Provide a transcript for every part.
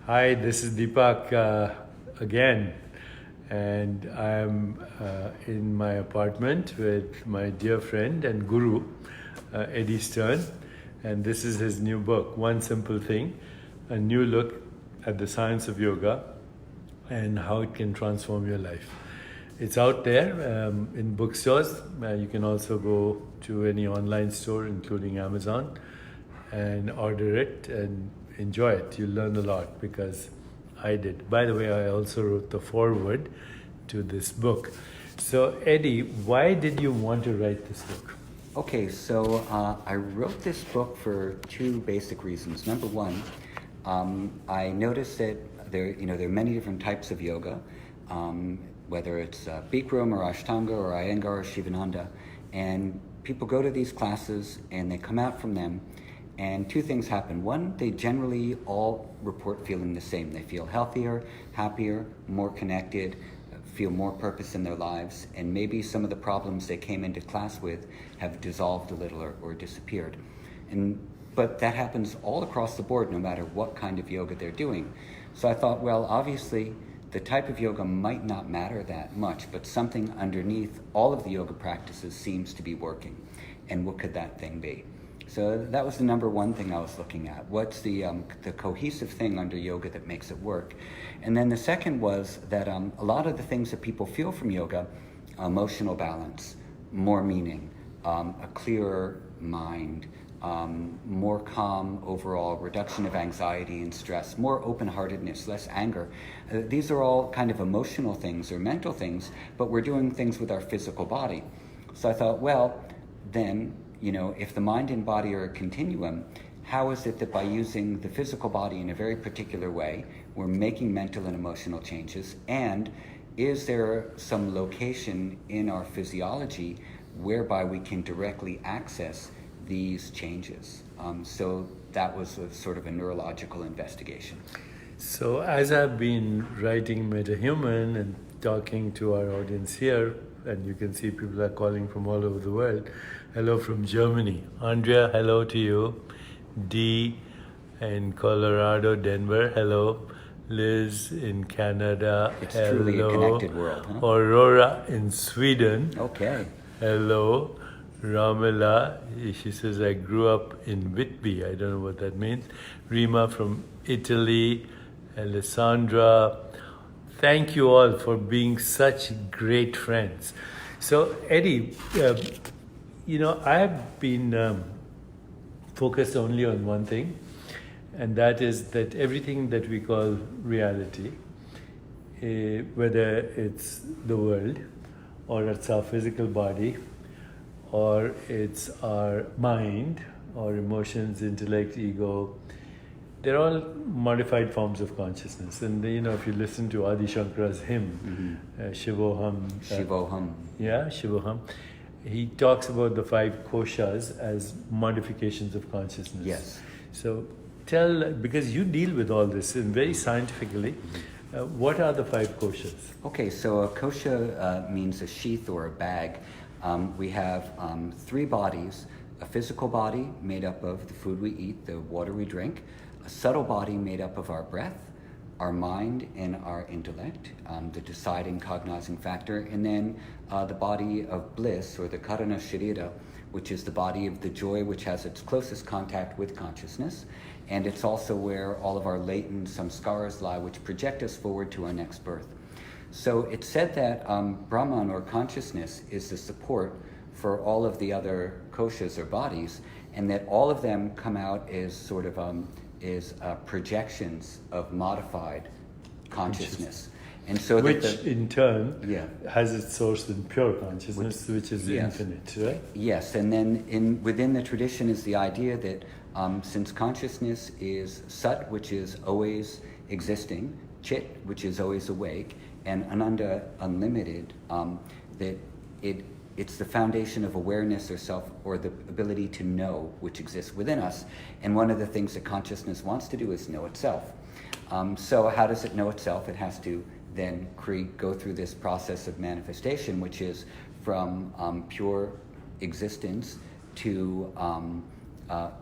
Hi, this is Deepak again, and I'm in my apartment with my dear friend and guru, Eddie Stern, and this is his new book, One Simple Thing, a new look at the science of yoga and how it can transform your life. It's out there in bookstores. You can also go to any online store, including Amazon, and order it and enjoy it. You'll learn a lot because I did. By the way, I also wrote the foreword to this book. So, Eddie, why did you want to write this book? Okay, so I wrote this book for two basic reasons. Number one, I noticed that there are many different types of yoga, whether it's Bikram or Ashtanga or Iyengar or Shivananda, and people go to these classes and they come out from them, and two things happen. One, they generally all report feeling the same. They feel healthier, happier, more connected, feel more purpose in their lives, and maybe some of the problems they came into class with have dissolved a little or disappeared. But that happens all across the board, no matter what kind of yoga they're doing. So I thought, well, obviously, the type of yoga might not matter that much, but something underneath all of the yoga practices seems to be working. And what could that thing be? So that was the number one thing I was looking at. What's the cohesive thing under yoga that makes it work? And then the second was that a lot of the things that people feel from yoga, emotional balance, more meaning, a clearer mind, more calm overall, reduction of anxiety and stress, more open-heartedness, less anger. These are all kind of emotional things or mental things, but we're doing things with our physical body. So I thought, well, then, if the mind and body are a continuum, how is it that by using the physical body in a very particular way, we're making mental and emotional changes? And is there some location in our physiology whereby we can directly access these changes? So that was a sort of a neurological investigation. So, as I've been writing MetaHuman and talking to our audience here, and you can see people are calling from all over the world. Hello from Germany. Andrea, hello to you. Dee in Colorado, Denver, hello. Liz in Canada, It's hello. truly a connected world, huh? Aurora in Sweden, Okay. hello. Ramila, she says, I grew up in Whitby. I don't know what that means. Rima from Italy, Alessandra. Thank you all for being such great friends. So, Eddie, I have been focused only on one thing, and that is that everything that we call reality, whether it's the world, or it's our physical body, or it's our mind, or emotions, intellect, ego, they're all modified forms of consciousness. And if you listen to Adi Shankara's hymn, Shivoham. Shivoham. Shivoham. He talks about the 5 koshas as modifications of consciousness. Yes. So because you deal with all this and very scientifically, what are the 5 koshas? Okay, so a kosha means a sheath or a bag. We have 3 bodies: a physical body made up of the food we eat, the water we drink; a subtle body made up of our breath, our mind, and our intellect, the deciding, cognizing factor; and then the body of bliss, or the karana sharira, which is the body of the joy, which has its closest contact with consciousness. And it's also where all of our latent samskaras lie, which project us forward to our next birth. So it's said that Brahman, or consciousness, is the support for all of the other koshas or bodies, and that all of them come out as sort of projections of modified consciousness. And so which in turn yeah. has its source in pure consciousness, which is yes. infinite, right? Yes, and then within the tradition is the idea that since consciousness is Sat, which is always existing, Chit, which is always awake, and Ananda, unlimited, that it's the foundation of awareness or self, or the ability to know, which exists within us. And one of the things that consciousness wants to do is know itself. So how does it know itself? It has to then go through this process of manifestation, which is from pure existence to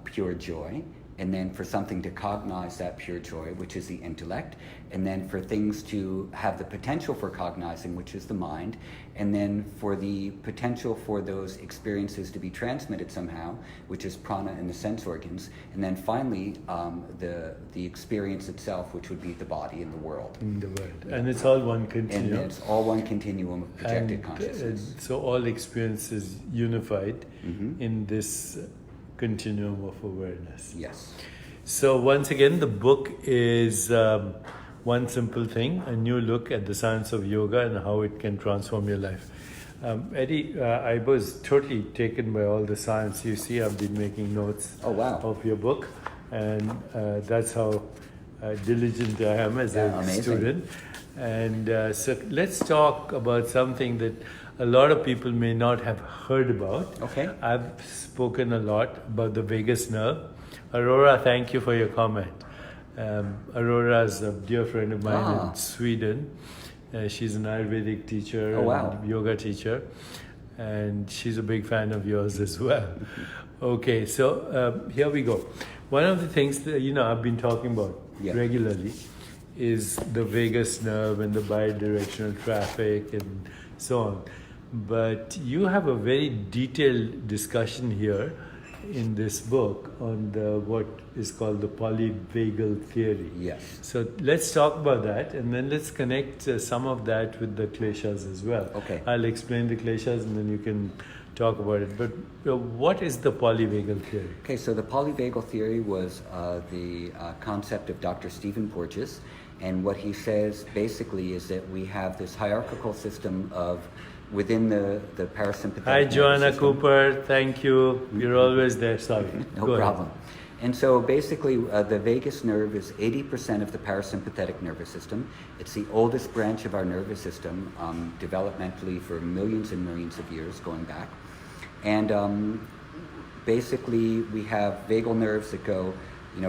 pure joy, and then for something to cognize that pure joy, which is the intellect, and then for things to have the potential for cognizing, which is the mind, and then for the potential for those experiences to be transmitted somehow, which is prana and the sense organs, and then finally the experience itself, which would be the body in the world. In the world. And it's all one continuum. And it's all one continuum of projected consciousness. So all experience is unified Mm-hmm. in this continuum of awareness. Yes. So once again, the book is One Simple Thing, a new look at the science of yoga and how it can transform your life. Eddie, I was totally taken by all the science. You see, I've been making notes Oh, wow. of your book, and that's how diligent I am as a Amazing. student. And so let's talk about something that a lot of people may not have heard about. Okay. I've spoken a lot about the vagus nerve. Aurora, thank you for your comment. Aurora is a dear friend of mine in Sweden. She's an Ayurvedic teacher, Oh, wow. and yoga teacher, and she's a big fan of yours as well. Okay, so here we go. One of the things that I've been talking about regularly is the vagus nerve and the bidirectional traffic and so on. But you have a very detailed discussion here in this book on what is called the polyvagal theory. Yes. So let's talk about that, and then let's connect some of that with the kleshas as well. Okay. I'll explain the kleshas and then you can talk about it. But what is the polyvagal theory? Okay, so the polyvagal theory was the concept of Dr. Stephen Porges, and what he says basically is that we have this hierarchical system of within the parasympathetic Hi, nervous Joanna system. Cooper. Thank you. You're always there. Sorry. No Go ahead. problem. And so basically, the vagus nerve is 80% of the parasympathetic nervous system. It's the oldest branch of our nervous system, developmentally for millions and millions of years going back. And basically, we have vagal nerves that go,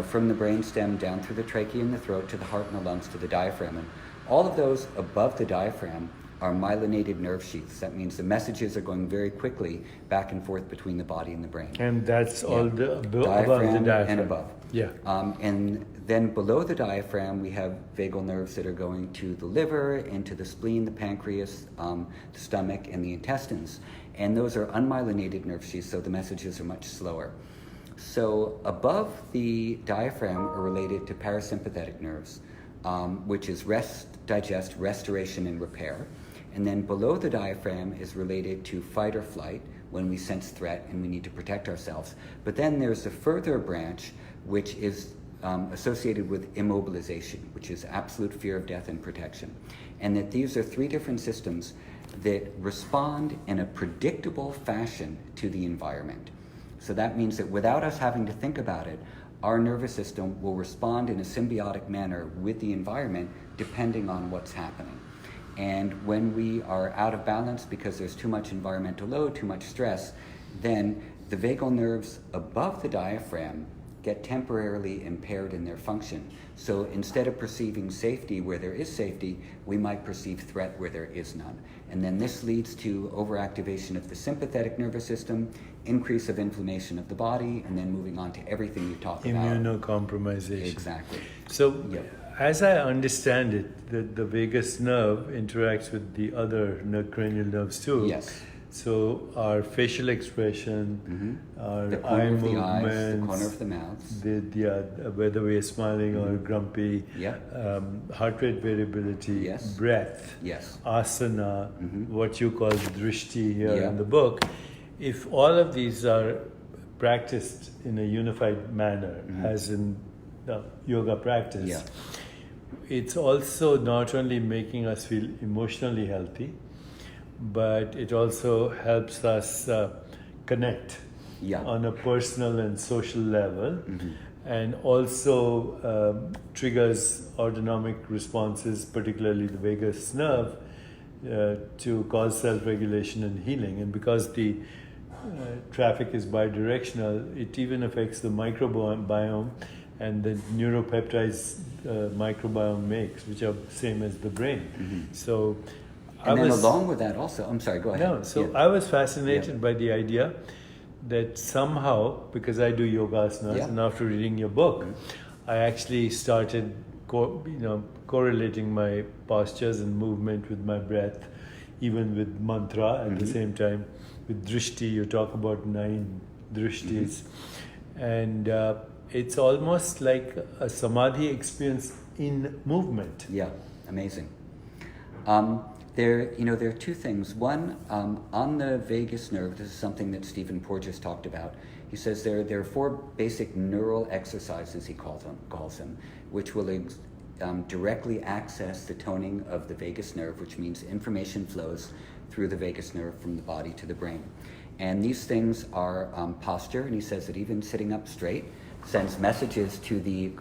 from the brainstem down through the trachea and the throat to the heart and the lungs to the diaphragm. And all of those above the diaphragm are myelinated nerve sheaths. That means the messages are going very quickly back and forth between the body and the brain. And that's all above the Diaphragm diaphragm. and above. Yeah. And then below the diaphragm, we have vagal nerves that are going to the liver, into the spleen, the pancreas, the stomach, and the intestines. And those are unmyelinated nerve sheaths, so the messages are much slower. So above the diaphragm are related to parasympathetic nerves, which is rest, digest, restoration, and repair. And then below the diaphragm is related to fight or flight, when we sense threat and we need to protect ourselves. But then there's a further branch which is associated with immobilization, which is absolute fear of death and protection. And that these are three different systems that respond in a predictable fashion to the environment. So that means that without us having to think about it, our nervous system will respond in a symbiotic manner with the environment depending on what's happening. And when we are out of balance because there's too much environmental load, too much stress, then the vagal nerves above the diaphragm get temporarily impaired in their function. So instead of perceiving safety where there is safety, we might perceive threat where there is none. And then this leads to overactivation of the sympathetic nervous system, increase of inflammation of the body, and then moving on to everything you talked about. Immunocompromisation. Exactly. So, Yep. as I understand it, the vagus nerve interacts with the other cranial nerves too. Yes. So our facial expression, our The eye corner of the movements, eyes, the corner of the mouth. whether we're smiling or grumpy, Yeah. heart rate variability, Yes. breath, Yes. asana, what you call drishti here Yeah. in the book. If all of these are practiced in a unified manner, as in the yoga practice, Yeah. it's also not only making us feel emotionally healthy, but it also helps us connect Yeah. on a personal and social level, and also triggers autonomic responses, particularly the vagus nerve, to cause self-regulation and healing. And because the traffic is bidirectional, it even affects the microbiome and the neuropeptides microbiome makes, which are same as the brain. So And then along with that also, I'm sorry, go ahead. no, so Yeah. I was fascinated by the idea that somehow, because I do yoga asanas, Yeah. and after reading your book, I actually started correlating my postures and movement with my breath, even with mantra at the same time. With drishti, you talk about 9 drishtis, and it's almost like a samadhi experience in movement. Yeah, amazing. There are two things. One, on the vagus nerve, this is something that Stephen Porges talked about. He says there are 4 basic neural exercises, he calls them, which will directly access the toning of the vagus nerve, which means information flows through the vagus nerve from the body to the brain. And these things are posture, and he says that even sitting up straight sends messages to the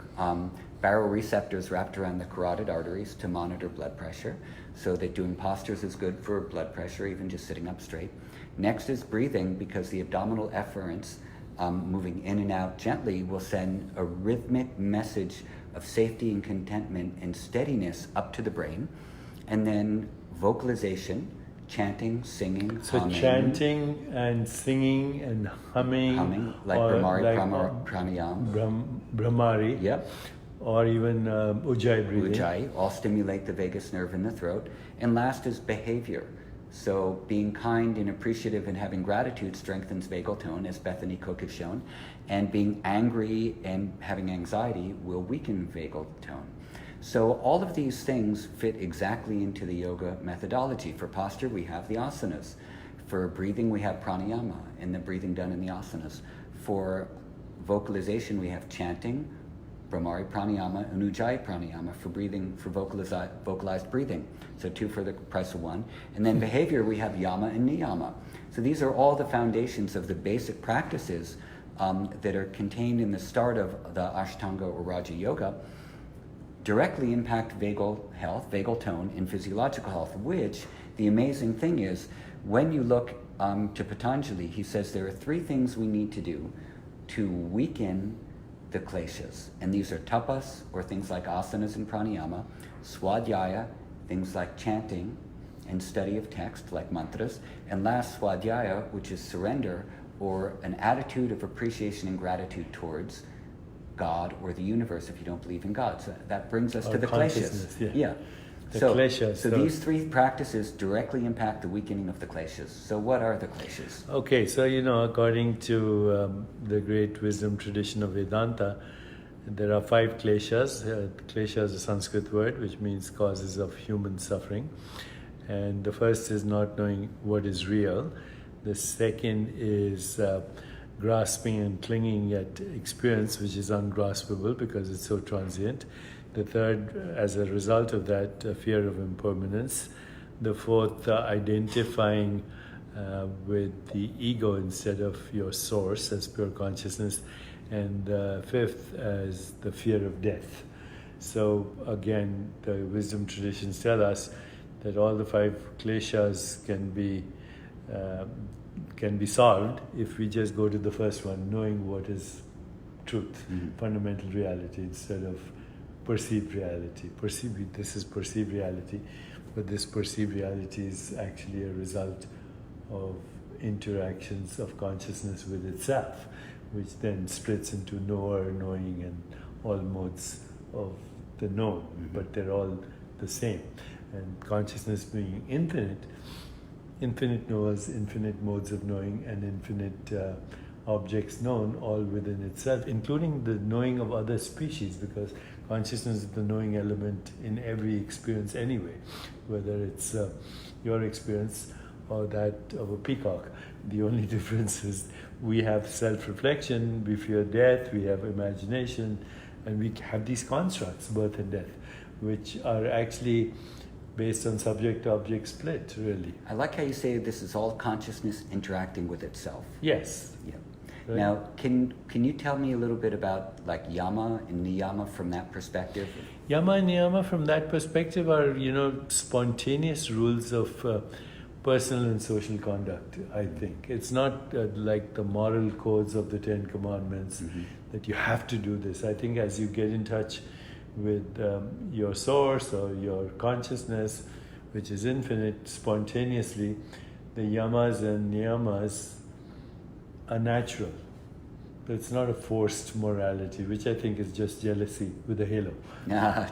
baroreceptors wrapped around the carotid arteries to monitor blood pressure, so that doing postures is good for blood pressure, even just sitting up straight. Next is breathing, because the abdominal efferents, moving in and out gently, will send a rhythmic message of safety and contentment and steadiness up to the brain. And then vocalization, chanting, singing, So humming. chanting and singing and humming, Like or Brahmari, like Pranayama. Brahmari, Yep. or even Ujjayi breathing. Ujjayi, all stimulate the vagus nerve in the throat. And last is behavior. So being kind and appreciative and having gratitude strengthens vagal tone, as Bethany Cook has shown. And being angry and having anxiety will weaken vagal tone. So all of these things fit exactly into the yoga methodology. For posture, we have the asanas. For breathing, we have pranayama and the breathing done in the asanas. For vocalization, we have chanting, Brahmari pranayama, and Ujjayi pranayama for breathing, for vocalized breathing. So 2 for the price of 1. And then behavior, we have yama and niyama. So these are all the foundations of the basic practices that are contained in the start of the Ashtanga or Raja Yoga, directly impact vagal health, vagal tone, and physiological health, which the amazing thing is, when you look to Patanjali, he says there are 3 things we need to do to weaken the kleshas. And these are tapas, or things like asanas and pranayama, swadhyaya, things like chanting and study of text, like mantras, and last, swadhyaya, which is surrender, or an attitude of appreciation and gratitude towards God or the universe if you don't believe in God. So that brings us to the kleshas. Yeah. So kleshas. these 3 practices directly impact the weakening of the kleshas. So what are the kleshas? Okay, so according to the great wisdom tradition of Vedanta, there are 5 kleshas. Klesha is a Sanskrit word which means causes of human suffering. And the first is not knowing what is real. The second is grasping and clinging at experience, which is ungraspable because it's so transient. The third, as a result of that, fear of impermanence. The fourth, identifying with the ego instead of your source as pure consciousness. And the fifth, as the fear of death. So again, the wisdom traditions tell us that all the 5 kleshas can be solved if we just go to the first one, knowing what is truth, fundamental reality, instead of perceived reality. This is perceived reality, but this perceived reality is actually a result of interactions of consciousness with itself, which then splits into knower, knowing, and all modes of the known, but they're all the same. And consciousness being infinite knowers, infinite modes of knowing, and infinite objects known, all within itself, including the knowing of other species, because consciousness is the knowing element in every experience anyway, whether it's your experience or that of a peacock. The only difference is we have self-reflection, we fear death, we have imagination, and we have these constructs, birth and death, which are actually based on subject-object split, really. I like how you say this is all consciousness interacting with itself. Yes. Yeah. Right. Now, can you tell me a little bit about like yama and niyama from that perspective? Yama and niyama from that perspective are, spontaneous rules of personal and social conduct, I think. It's not like the moral codes of the 10 Commandments that you have to do this. I think as you get in touch with your source or your consciousness, which is infinite, spontaneously, the yamas and niyamas are natural. It's not a forced morality, which I think is just jealousy with a halo.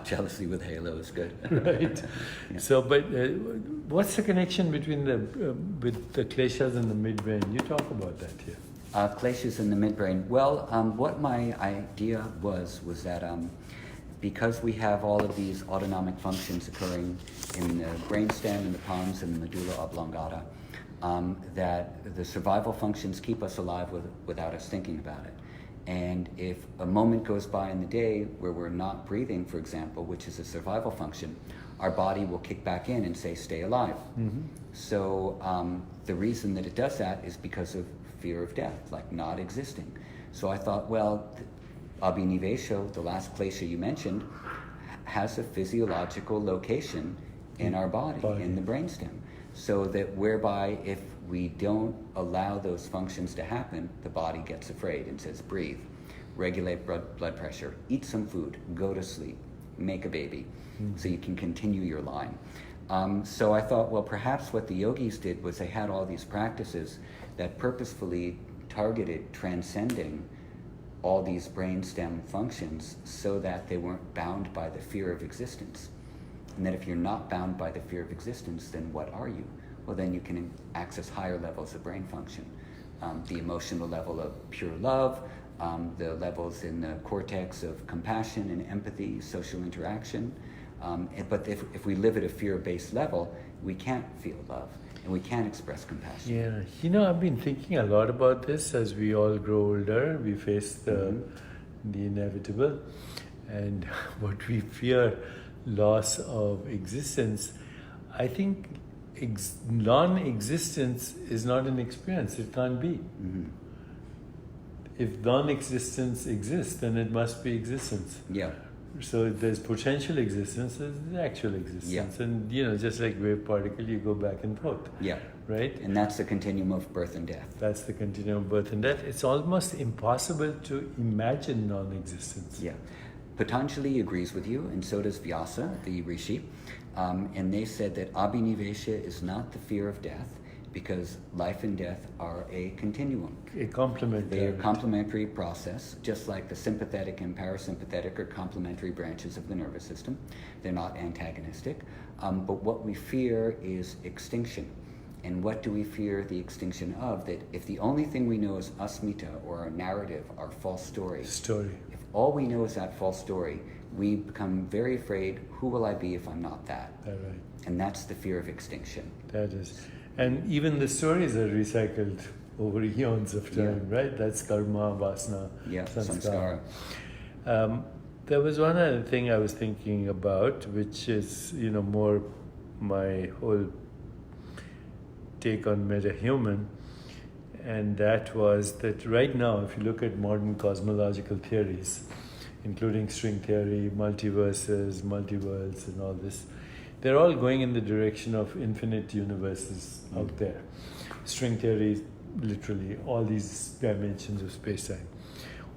Jealousy with halo is good. Right. Yeah. So, but what's the connection between with the kleshas and the midbrain? You talk about that here. Kleshas in the midbrain. Well, what my idea was that because we have all of these autonomic functions occurring in the brainstem, in the pons, and the medulla oblongata, that the survival functions keep us alive without us thinking about it. And if a moment goes by in the day where we're not breathing, for example, which is a survival function, our body will kick back in and say, stay alive. Mm-hmm. So the reason that it does that is because of fear of death, like not existing. So I thought, well, Abhinivesha, the last klesha you mentioned, has a physiological location in our body. In the brainstem. So that whereby if we don't allow those functions to happen, the body gets afraid and says, breathe, regulate blood pressure, eat some food, go to sleep, make a baby, so you can continue your line. So I thought, well, perhaps what the yogis did was they had all these practices that purposefully targeted transcending all these brainstem functions so that they weren't bound by the fear of existence. And that if you're not bound by the fear of existence, then what are you? Well, then you can access higher levels of brain function. The emotional level of pure love, the levels in the cortex of compassion and empathy, social interaction. But if we live at a fear-based level, we can't feel love and we can't express compassion. Yeah, I've been thinking a lot about this. As we all grow older, we face the inevitable, and what we fear, loss of existence. I think non-existence is not an experience. It can't be. Mm-hmm. If non-existence exists, then it must be existence. Yeah. So if there's potential existence, there's actual existence. Yeah. And just like wave particle, you go back and forth. Yeah. Right? And that's the continuum of birth and death. That's the continuum of birth and death. It's almost impossible to imagine non-existence. Yeah. Patanjali agrees with you, and so does Vyasa, the rishi. And they said that Abhinivesha is not the fear of death, because life and death are a continuum. A complement. They are complementary process, just like the sympathetic and parasympathetic are complementary branches of the nervous system. They're not antagonistic. But what we fear is extinction. And what do we fear the extinction of? That if the only thing we know is asmita, or our narrative, our false story. If all we know is that false story, we become very afraid, who will I be if I'm not that? That's right. And that's the fear of extinction. That is. And even the stories are recycled over eons of time, right? That's karma, vasana, samskara. There was one other thing I was thinking about, which is, more my whole take on metahuman, and that was that right now, if you look at modern cosmological theories, including string theory, multiverses, multiworlds, and all this, they're all going in the direction of infinite universes out there. String theory, literally, all these dimensions of space-time.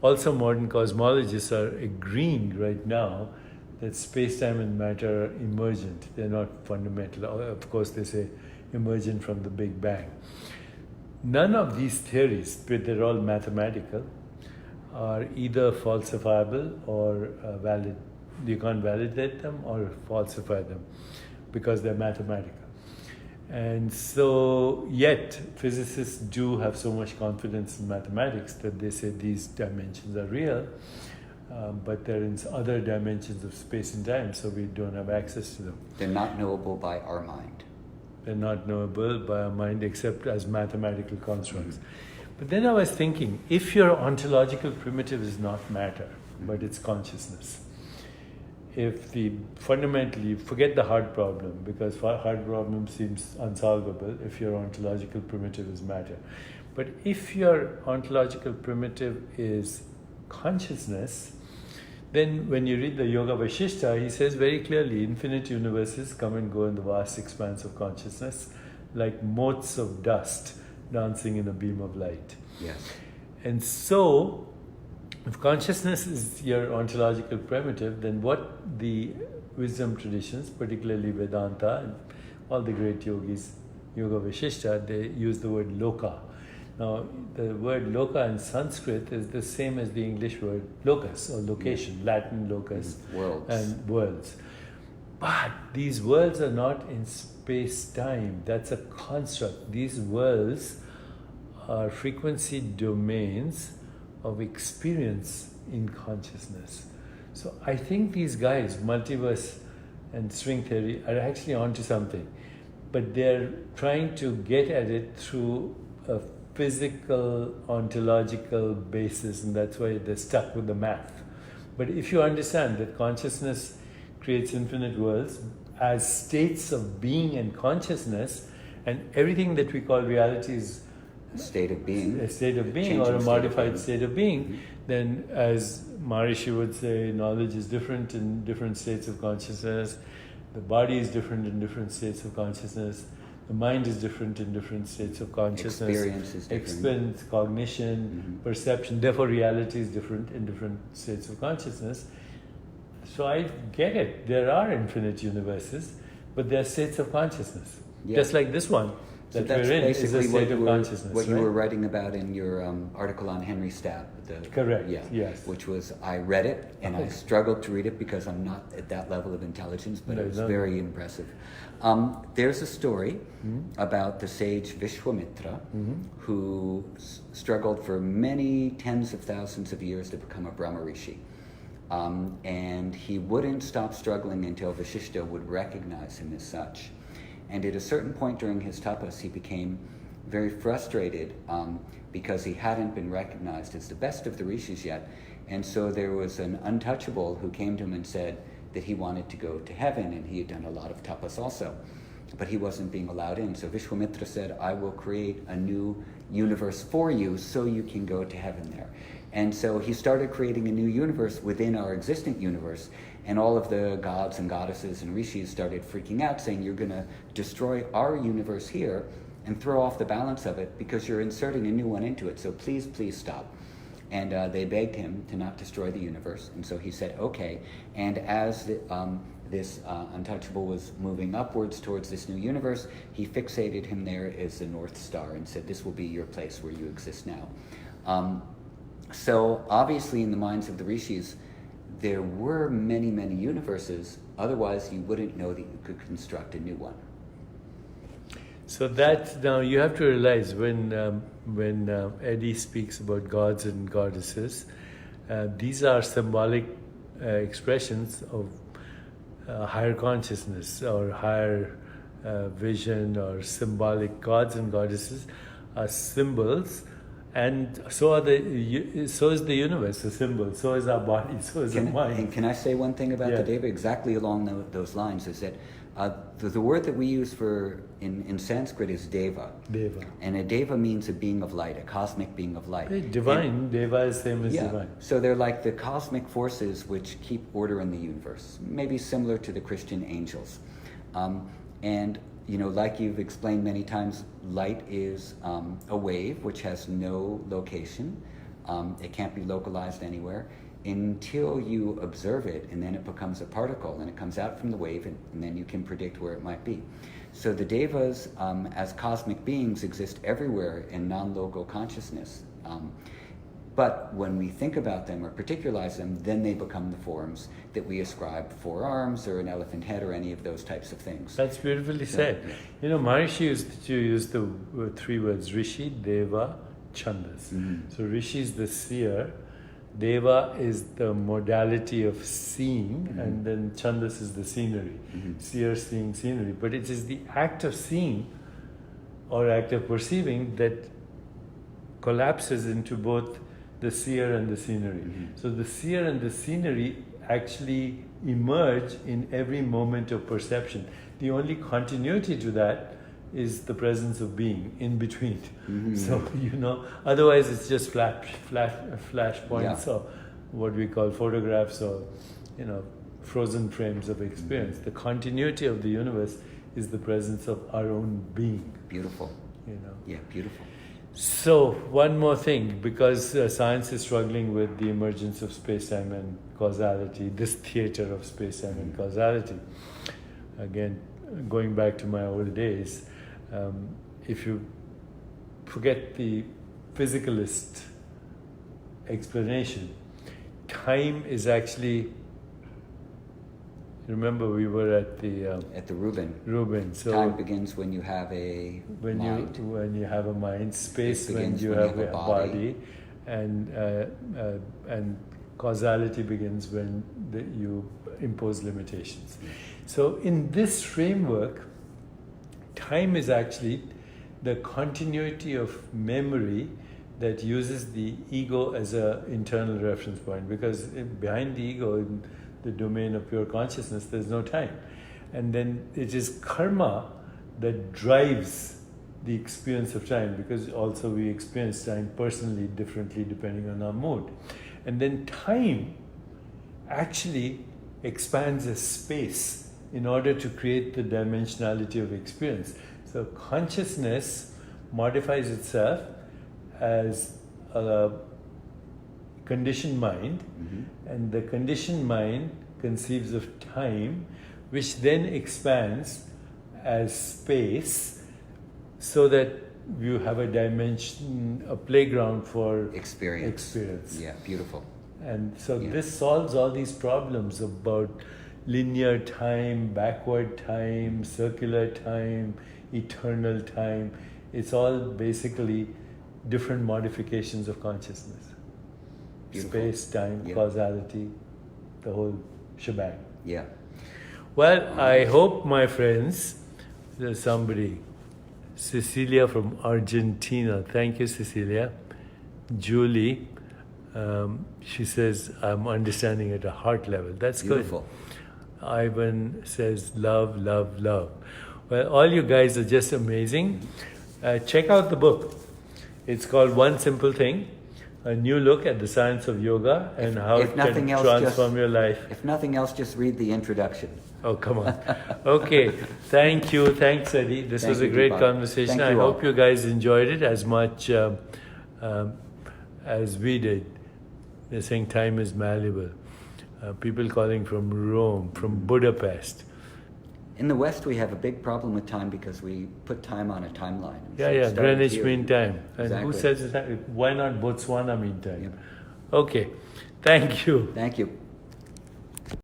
Also, modern cosmologists are agreeing right now that space-time and matter are emergent. They're not fundamental. Of course, they say emergent from the Big Bang. None of these theories, but they're all mathematical, are either falsifiable or valid. You can't validate them or falsify them because they're mathematical. And so, yet, physicists do have so much confidence in mathematics that they say these dimensions are real, but they're in other dimensions of space and time, so we don't have access to them. They're not knowable by our mind. They're not knowable by our mind except as mathematical constructs. But then I was thinking, if your ontological primitive is not matter, but it's consciousness, if fundamentally, forget the hard problem, because hard problem seems unsolvable if your ontological primitive is matter. But if your ontological primitive is consciousness, then when you read the Yoga Vaishishta, he says very clearly, infinite universes come and go in the vast expanse of consciousness, like motes of dust dancing in a beam of light. Yes. And so, if consciousness is your ontological primitive, then what the wisdom traditions, particularly Vedanta and all the great yogis, Yoga Vaishishta, they use the word loka. Now, the word loka in Sanskrit is the same as the English word locus or location, Latin locus, Worlds. and worlds. But these worlds are not in space-time. That's a construct. These worlds are frequency domains of experience in consciousness. So I think these guys, multiverse and string theory, are actually onto something. But they're trying to get at it through a physical, ontological basis, and that's why they're stuck with the math. But if you understand that consciousness creates infinite worlds as states of being and consciousness, and everything that we call reality is A state of being. a state of being Changing or a state of modified being. state of being, then as Maharishi would say, knowledge is different in different states of consciousness, the body is different in different states of consciousness, the mind is different in different states of consciousness. Experience is different. Experience, cognition, perception. Therefore, reality is different in different states of consciousness. So I get it. There are infinite universes, but they're states of consciousness. Yeah. Just like this one So that that's we're in is a basically state of consciousness. what you right? were writing about in your article on Henry Stapp. Correct, Yeah. yes. Which was, I read it and I struggled to read it because I'm not at that level of intelligence, but it was very impressive. There's a story about the sage Vishwamitra who struggled for many tens of thousands of years to become a Brahma Rishi. And he wouldn't stop struggling until Vashishta would recognize him as such. And at a certain point during his tapas, he became very frustrated because he hadn't been recognized as the best of the rishis yet. And so there was an untouchable who came to him and said that he wanted to go to heaven, and he had done a lot of tapas also. But he wasn't being allowed in. So Vishwamitra said, I will create a new universe for you so you can go to heaven there. And so he started creating a new universe within our existing universe. And all of the gods and goddesses and rishis started freaking out, saying, you're going to destroy our universe here and throw off the balance of it because you're inserting a new one into it. So please, please stop. And they begged him to not destroy the universe. And so he said, okay. And as this untouchable was moving upwards towards this new universe, he fixated him there as the North Star and said, this will be your place where you exist now. So obviously in the minds of the rishis, there were many, many universes. Otherwise, you wouldn't know that you could construct a new one. So that now you have to realize when Eddie speaks about gods and goddesses, these are symbolic expressions of higher consciousness or higher vision or symbolic. Gods and goddesses are symbols, and so is the universe a symbol. So is our body. So is our mind. And can I say one thing about the deva exactly along those lines? Is that the word that we use for in Sanskrit is deva. Deva. And a deva means a being of light, a cosmic being of light. Divine. Deva is same as divine. So they're like the cosmic forces which keep order in the universe, maybe similar to the Christian angels. And you know, like you've explained many times, light is a wave which has no location. It can't be localized anywhere until you observe it, and then it becomes a particle, and it comes out from the wave, and then you can predict where it might be. So the devas, as cosmic beings, exist everywhere in non-local consciousness. But when we think about them or particularize them, then they become the forms that we ascribe 4 arms or an elephant head or any of those types of things. That's beautifully said. Yeah. You know, Maharishi used to use the 3 words, Rishi, Deva, Chandas. So Rishi is the seer, Deva is the modality of seeing, and then Chandas is the scenery. Seer seeing scenery. But it is the act of seeing or act of perceiving that collapses into both the seer and the scenery. So the seer and the scenery actually emerge in every moment of perception. The only continuity to that is the presence of being in between. So, you know, otherwise it's just flash points or what we call photographs or, you know, frozen frames of experience. The continuity of the universe is the presence of our own being. Beautiful. You know. Yeah, beautiful. So, one more thing, because science is struggling with the emergence of space-time and causality, this theater of space-time and causality. Again, going back to my old days, if you forget the physicalist explanation. Time is actually, remember we were at the Reuben. So time begins when you have a mind. When you have a mind, space It when begins you when have a body, and causality begins when you impose limitations. So in this framework, time is actually the continuity of memory that uses the ego as an internal reference point, because behind the ego, in the domain of pure consciousness, there's no time. And then it is karma that drives the experience of time, because also we experience time personally differently depending on our mood. And then time actually expands as space in order to create the dimensionality of experience. So consciousness modifies itself as a conditioned mind, and the conditioned mind conceives of time, which then expands as space, so that you have a dimension, a playground for experience. Yeah, beautiful. And so this solves all these problems about linear time, backward time, circular time, eternal time. It's all basically different modifications of consciousness. Beautiful. Space, time, causality, the whole shebang. Yeah. Well, I hope, my friends, there's somebody, Cecilia from Argentina. Thank you, Cecilia. Julie, she says, I'm understanding at a heart level. That's Beautiful. Good. Ivan says, love, love, love. Well, all you guys are just amazing. Check out the book. It's called One Simple Thing, a new look at the science of yoga and how it can transform your life. If nothing else, just read the introduction. Oh, come on. Okay. Thank you. Thanks, Eddie. This was a great conversation. I hope you guys enjoyed it as much as we did. They're saying time is malleable. People calling from Rome, from Budapest. In the West, we have a big problem with time because we put time on a timeline. Yeah, Greenwich Mean Time. And Exactly. who says that? Why not Botswana Mean Time? Okay. Thank you. Thank you.